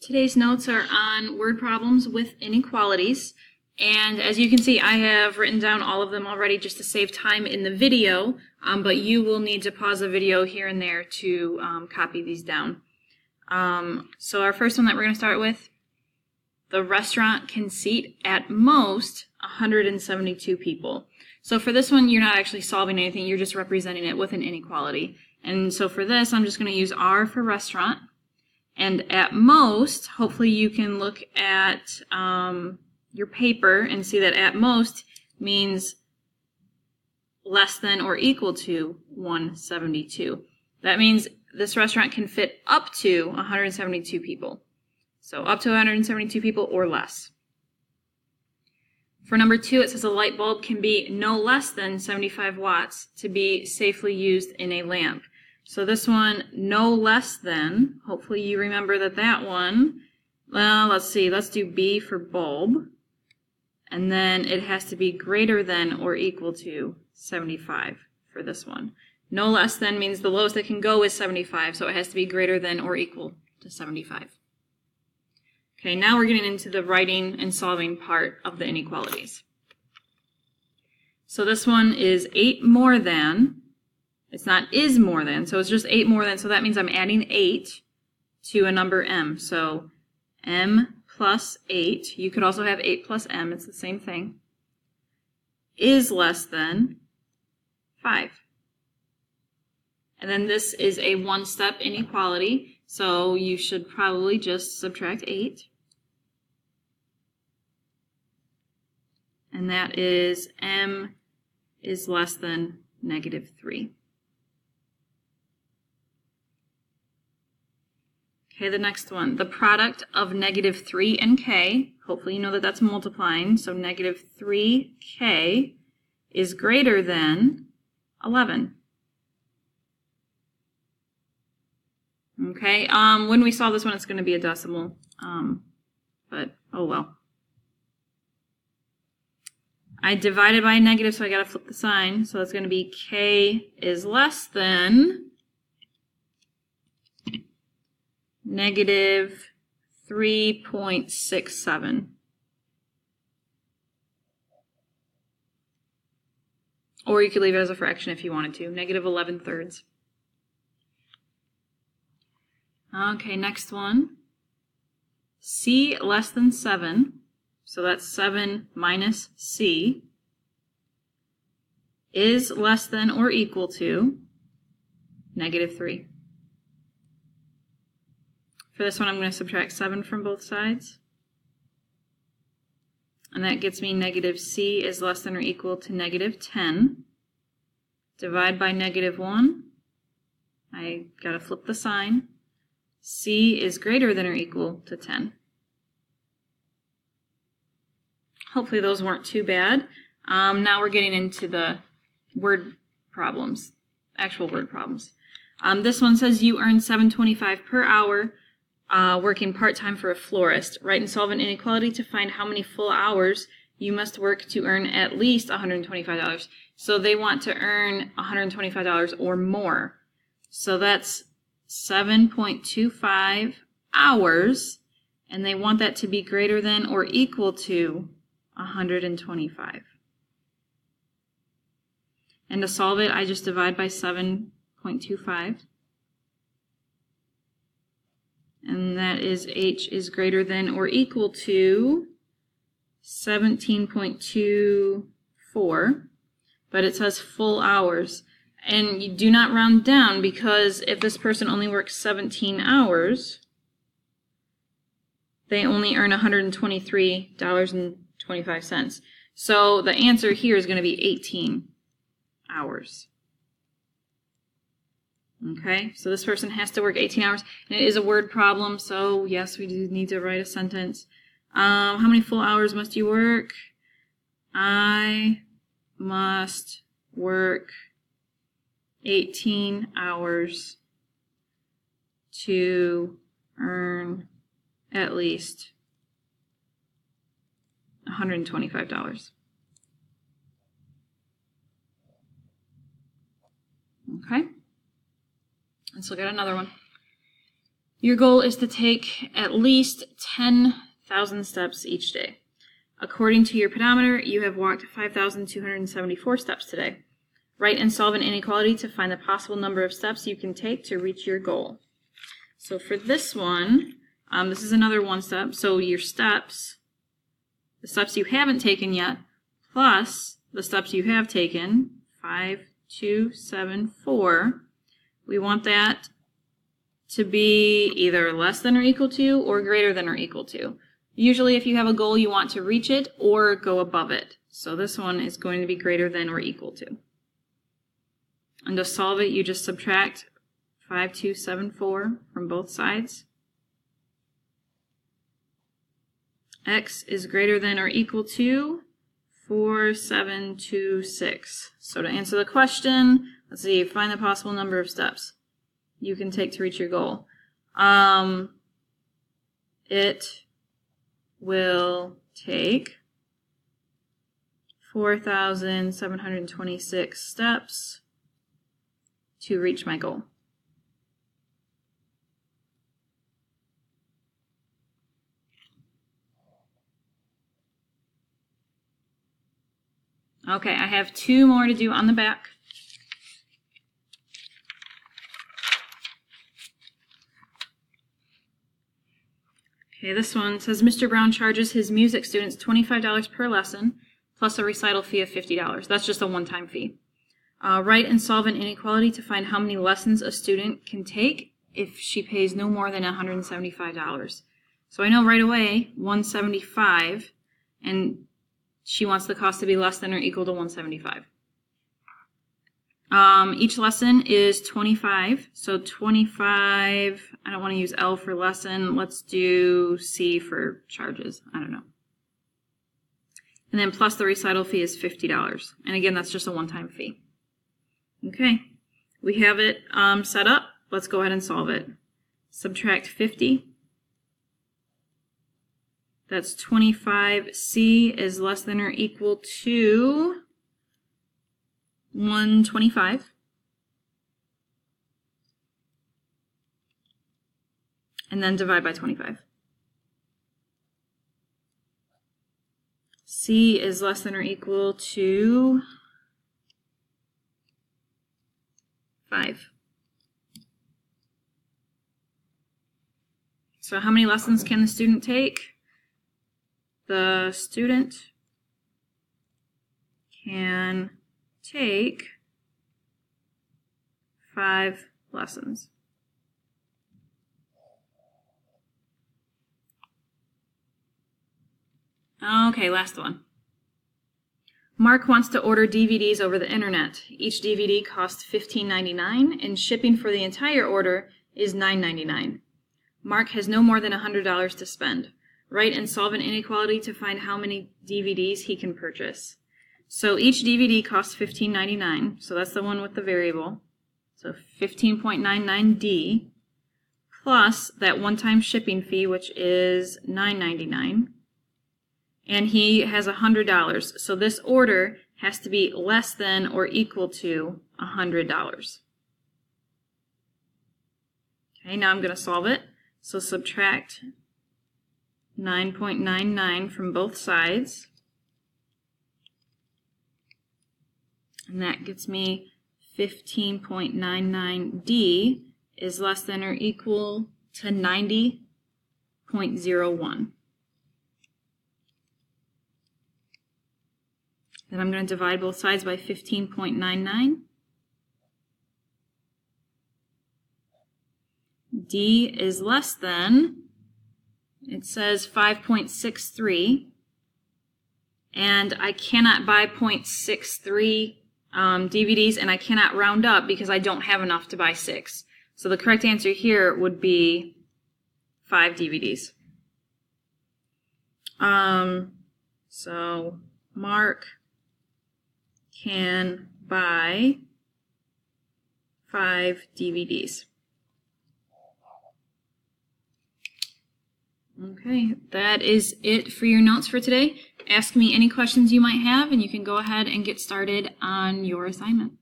Today's notes are on word problems with inequalities, and as you can see, I have written down all of them already just to save time in the video, but you will need to pause the video here and there to copy these down. So our first one that we're going to start with, the restaurant can seat at most 172 people. So for this one, you're not actually solving anything, you're just representing it with an inequality. And so for this, I'm just going to use R for restaurant. And at most, hopefully you can look at your paper and see that at most means less than or equal to 172. That means this restaurant can fit up to 172 people. So up to 172 people or less. For number 2, it says a light bulb can be no less than 75 watts to be safely used in a lamp. So this one, no less than, hopefully you remember that one, well, let's see, let's do B for bulb. And then it has to be greater than or equal to 75 for this one. No less than means the lowest it can go is 75, so it has to be greater than or equal to 75. Okay, now we're getting into the writing and solving part of the inequalities. So this one is 8 more than. It's not is more than, so it's just 8 more than, so that means I'm adding 8 to a number m. So m plus 8, you could also have 8 plus m, it's the same thing, is less than 5. And then this is a one-step inequality, so you should probably just subtract 8. And that is m is less than negative 3. Okay, the next one, the product of negative 3 and k, hopefully you know that that's multiplying, so negative 3k is greater than 11. Okay, when we solve this one, it's going to be a decimal, but oh well. I divided by a negative, so I got to flip the sign, so it's going to be k is less than negative 3.67. Or you could leave it as a fraction if you wanted to, negative 11/3. Okay, next one. C less than 7, so that's 7 minus C, is less than or equal to negative 3. For this one, I'm going to subtract 7 from both sides. And that gets me negative c is less than or equal to negative 10. Divide by negative 1. I got to flip the sign. C is greater than or equal to 10. Hopefully those weren't too bad. Now we're getting into the word problems, actual word problems. This one says you earn $7.25 per hour working part-time for a florist. Write and solve an inequality to find how many full hours you must work to earn at least $125. So they want to earn $125 or more. So that's 7.25 hours, and they want that to be greater than or equal to 125. And to solve it, I just divide by 7.25. And that is h is greater than or equal to 17.24, but it says full hours. And you do not round down, because if this person only works 17 hours, they only earn $123.25. So the answer here is going to be 18 hours. Okay, so this person has to work 18 hours, and it is a word problem, so yes, we do need to write a sentence. How many full hours must you work? I must work 18 hours to earn at least $125. Okay. Let's look at another one. Your goal is to take at least 10,000 steps each day. According to your pedometer, you have walked 5,274 steps today. Write and solve an inequality to find the possible number of steps you can take to reach your goal. So for this one, this is another one step. So your steps, the steps you haven't taken yet, plus the steps you have taken, 5, 2, 7, 4, we want that to be either less than or equal to or greater than or equal to. Usually if you have a goal, you want to reach it or go above it. So this one is going to be greater than or equal to. And to solve it, you just subtract 5, 2, 7, 4 from both sides. X is greater than or equal to 4, 7, 2, 6. So to answer the question, let's see, find the possible number of steps you can take to reach your goal. It will take 4,726 steps to reach my goal. Okay, I have 2 more to do on the back. Okay, this one says Mr. Brown charges his music students $25 per lesson plus a recital fee of $50. That's just a one-time fee. Write and solve an inequality to find how many lessons a student can take if she pays no more than $175. So I know right away $175, and she wants the cost to be less than or equal to $175. Each lesson is 25, so 25, I don't want to use L for lesson, let's do C for charges, I don't know. And then plus the recital fee is $50, and again, that's just a one-time fee. Okay, we have it set up, let's go ahead and solve it. Subtract 50, that's 25, C is less than or equal to 125. And then divide by 25. C is less than or equal to 5. So how many lessons can the student take? The student can take 5 lessons. Okay, last one. Mark wants to order DVDs over the internet. Each DVD costs $15.99 and shipping for the entire order is $9.99. Mark has no more than $100 to spend. Write and solve an inequality to find how many DVDs he can purchase. So each DVD costs $15.99, so that's the one with the variable. So 15.99D plus that one-time shipping fee, which is $9.99. And he has $100, so this order has to be less than or equal to $100. Okay, now I'm going to solve it. So subtract 9.99 from both sides. And that gets me 15.99D is less than or equal to 90.01. Then I'm going to divide both sides by 15.99. D is less than, it says 5.63, and I cannot buy 0.63 DVDs, and I cannot round up because I don't have enough to buy 6. So the correct answer here would be 5 DVDs. So Mark can buy 5 DVDs. Okay, that is it for your notes for today. Ask me any questions you might have, and you can go ahead and get started on your assignment.